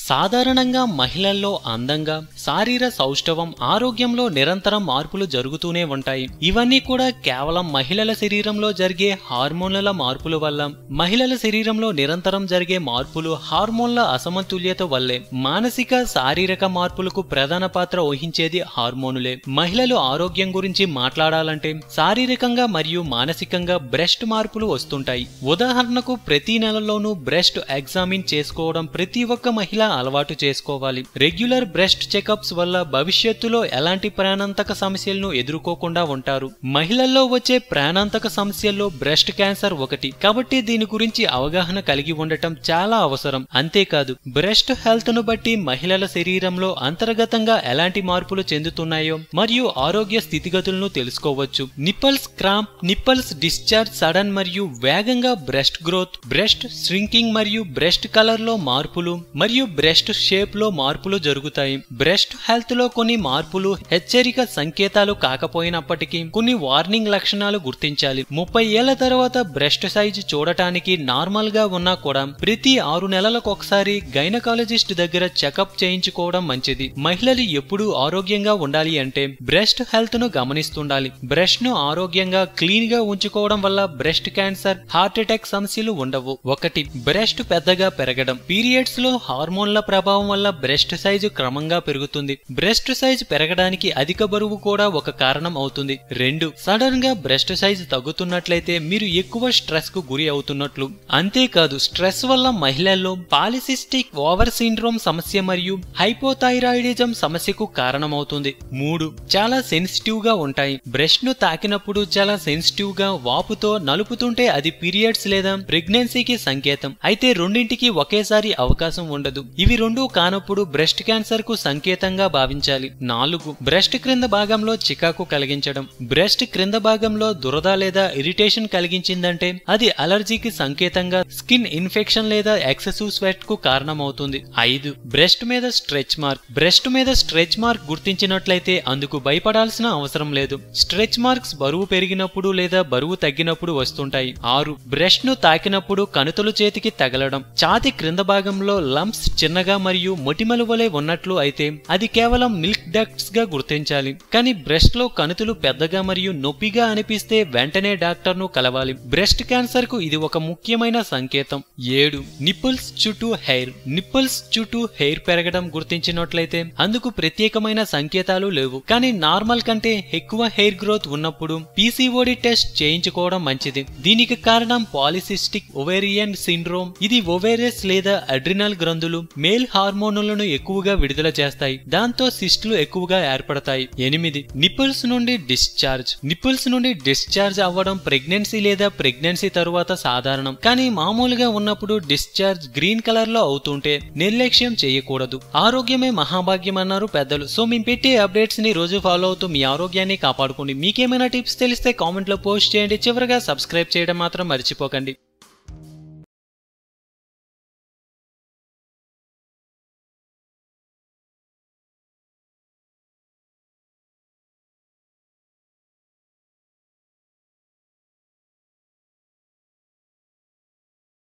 సాధారణంగా మహిళల్లో అందంగా, శారీర సౌష్ఠవం, ఆరోగ్యంలో నిరంతరం మార్పులు జరుగుతూనే ఉంటాయి. ఇవన్నీ కూడా కేవలం మహిళల శరీరంలో జరిగే హార్మోన్ల మార్పుల వల్ల, మహిళల శరీరంలో నిరంతరం జరిగే మార్పులు హార్మోన్ల అసమతుల్యత వల్లే. మానసిక, శారీరక మార్పులకు ప్రధాన పాత్ర వహించేది హార్మోనులే. మహిళలు ఆరోగ్యం గురించి మాట్లాడాలంటే శారీరకంగా మరియు మానసికంగా బ్రెస్ట్ మార్పులు వస్తుంటాయి. ఉదాహరణకు ప్రతి నెలలోనూ బ్రెస్ట్ ఎగ్జామిన్ చేసుకోవడం ప్రతి ఒక్క మహిళ అలవాటు చేసుకోవాలి. రెగ్యులర్ బ్రెస్ట్ చెకప్స్ వల్ల భవిష్యత్తులో ఎలాంటి ప్రాణాంతక సమస్యలను ఎదుర్కోకుండా ఉంటారు. మహిళల్లో వచ్చే ప్రాణాంతక సమస్యల్లో బ్రెస్ట్ క్యాన్సర్ ఒకటి. కాబట్టి దీని గురించి అవగాహన కలిగి ఉండటం చాలా అవసరం. అంతేకాదు, బ్రెస్ట్ హెల్త్ ను బట్టి మహిళల శరీరంలో అంతర్గతంగా ఎలాంటి మార్పులు చెందుతున్నాయో మరియు ఆరోగ్య స్థితిగతులను తెలుసుకోవచ్చు. Nipples cramp, nipples discharge, sudden మరియు వేగంగా బ్రెస్ట్ గ్రోత్, బ్రెస్ట్ ష్రింకింగ్ మరియు బ్రెస్ట్ కలర్ లో మార్పులు మరియు బ్రెస్ట్ షేప్ లో మార్పులు జరుగుతాయి. బ్రెస్ట్ హెల్త్ లో కొన్ని మార్పులు హెచ్చరిక సంకేతాలు కాకపోయినప్పటికీ కొన్ని వార్నింగ్ లక్షణాలు గుర్తించాలి. 30 ఏళ్ల తర్వాత బ్రెస్ట్ సైజ్ చూడటానికి నార్మల్ గా ఉన్నా కూడా ప్రతి 6 నెలలకు ఒకసారి గైనకాలజిస్ట్ దగ్గర చెకప్ చేయించుకోవడం మంచిది. మహిళలు ఎప్పుడూ ఆరోగ్యంగా ఉండాలి అంటే బ్రెస్ట్ హెల్త్ ను గమనిస్తుండాలి. బ్రెస్ట్ ను ఆరోగ్యంగా క్లీన్ గా ఉంచుకోవడం వల్ల బ్రెస్ట్ క్యాన్సర్, హార్ట్ అటాక్ సమస్యలు ఉండవు. 1. బ్రెస్ట్ పెద్దగా పెరగడం. పీరియడ్స్ లో హార్మోన్ల ప్రభావం వల్ల బ్రెస్ట్ సైజు క్రమంగా పెరుగుతుంది. బ్రెస్ట్ సైజ్ పెరగడానికి అధిక బరువు కూడా ఒక కారణం అవుతుంది. 2. సడన్ గా బ్రెస్ట్ సైజ్ తగ్గుతున్నట్లయితే మీరు ఎక్కువ స్ట్రెస్ కు గురి అవుతున్నట్లు. అంతేకాదు, స్ట్రెస్ వల్ల మహిళల్లో పాలిసిస్టిక్ ఓవర్ సిండ్రోమ్ సమస్య మరియు హైపోథైరాయిడిజం సమస్యకు కారణమవుతుంది. 3. చాలా సెన్సిటివ్ గా ఉంటాయి. బ్రెస్ట్ ను తాకినప్పుడు చాలా సెన్సిటివ్ గా వాపుతో నలుపుతుంటే అది పీరియడ్స్ లేదా ప్రెగ్నెన్సీకి సంకేతం. అయితే రెండింటికి ఒకేసారి అవకాశం ఉండదు. ఇవి రెండూ కానప్పుడు బ్రెస్ట్ క్యాన్సర్ కు సంకేతంగా భావించాలి. 4. బ్రెస్ట్ క్రింద భాగంలో చికాకు కలిగించడం. బ్రెస్ట్ క్రింద భాగంలో దురద లేదా ఇరిటేషన్ కలిగించిందంటే అది అలర్జీకి సంకేతంగా, స్కిన్ ఇన్ఫెక్షన్ లేదా ఎక్సెసివ్ స్వెట్ కు కారణమవుతుంది. 5. బ్రెస్ట్ మీద స్ట్రెచ్ మార్క్. బ్రెస్ట్ మీద స్ట్రెచ్ మార్క్ గుర్తించినట్లయితే అందుకు భయపడాల్సిన అవసరం లేదు. స్ట్రెచ్ మార్క్స్ బరువు పెరిగినప్పుడు లేదా బరువు తగ్గినప్పుడు వస్తుంటాయి. 6. బ్రెస్ట్ ను తాకినప్పుడు కణుతులు చేతికి తగలడం. ఛాతీ క్రింద భాగంలో లంప్స్ చిన్నగా మరియు మొటిమలు వలె ఉన్నట్లు అయితే అది కేవలం మిల్క్ డక్ట్స్ గా గుర్తించాలి. కానీ బ్రెస్ట్ లో కణుతులు పెద్దగా మరియు నొప్పిగా అనిపిస్తే వెంటనే డాక్టర్ ను కలవాలి. బ్రెస్ట్ క్యాన్సర్ కు ఇది ఒక ముఖ్యమైన సంకేతం. 7. నిప్పుల్స్ చుట్టూ హెయిర్. నిప్పుల్స్ చుట్టూ హెయిర్ పెరగడం గుర్తించినట్లయితే అందుకు ప్రత్యేకమైన సంకేతాలు లేవు. కానీ నార్మల్ కంటే ఎక్కువ హెయిర్ గ్రోత్ ఉన్నప్పుడు పీసీఓడి టెస్ట్ చేయించుకోవడం మంచిది. దీనికి కారణం పాలిసిస్టిక్ ఓవేరియన్ సిండ్రోమ్. ఇది ఓవేరియస్ లేదా అడ్రినల్ గ్రంథులు మేల్ హార్మోనులను ఎక్కువగా విడుదల చేస్తాయి. దాంతో సిస్టులు ఎక్కువగా ఏర్పడతాయి. 8. నిప్పుల్స్ నుండి డిశ్చార్జ్. నిప్పుల్స్ నుండి డిశ్చార్జ్ అవ్వడం ప్రెగ్నెన్సీ లేదా ప్రెగ్నెన్సీ తరువాత సాధారణం. కానీ మామూలుగా ఉన్నప్పుడు డిశ్చార్జ్ గ్రీన్ కలర్ లో అవుతుంటే నిర్లక్ష్యం చేయకూడదు. ఆరోగ్యమే మహాభాగ్యం అన్నారు పెద్దలు. సో మేము పెట్టే అప్డేట్స్ ని రోజు ఫాలో అవుతూ మీ ఆరోగ్యాన్ని కాపాడుకోండి. మీకేమైనా టిప్స్ తెలిస్తే కామెంట్ లో పోస్ట్ చేయండి. చివరగా సబ్స్క్రైబ్ చేయడం మాత్రం మర్చిపోకండి.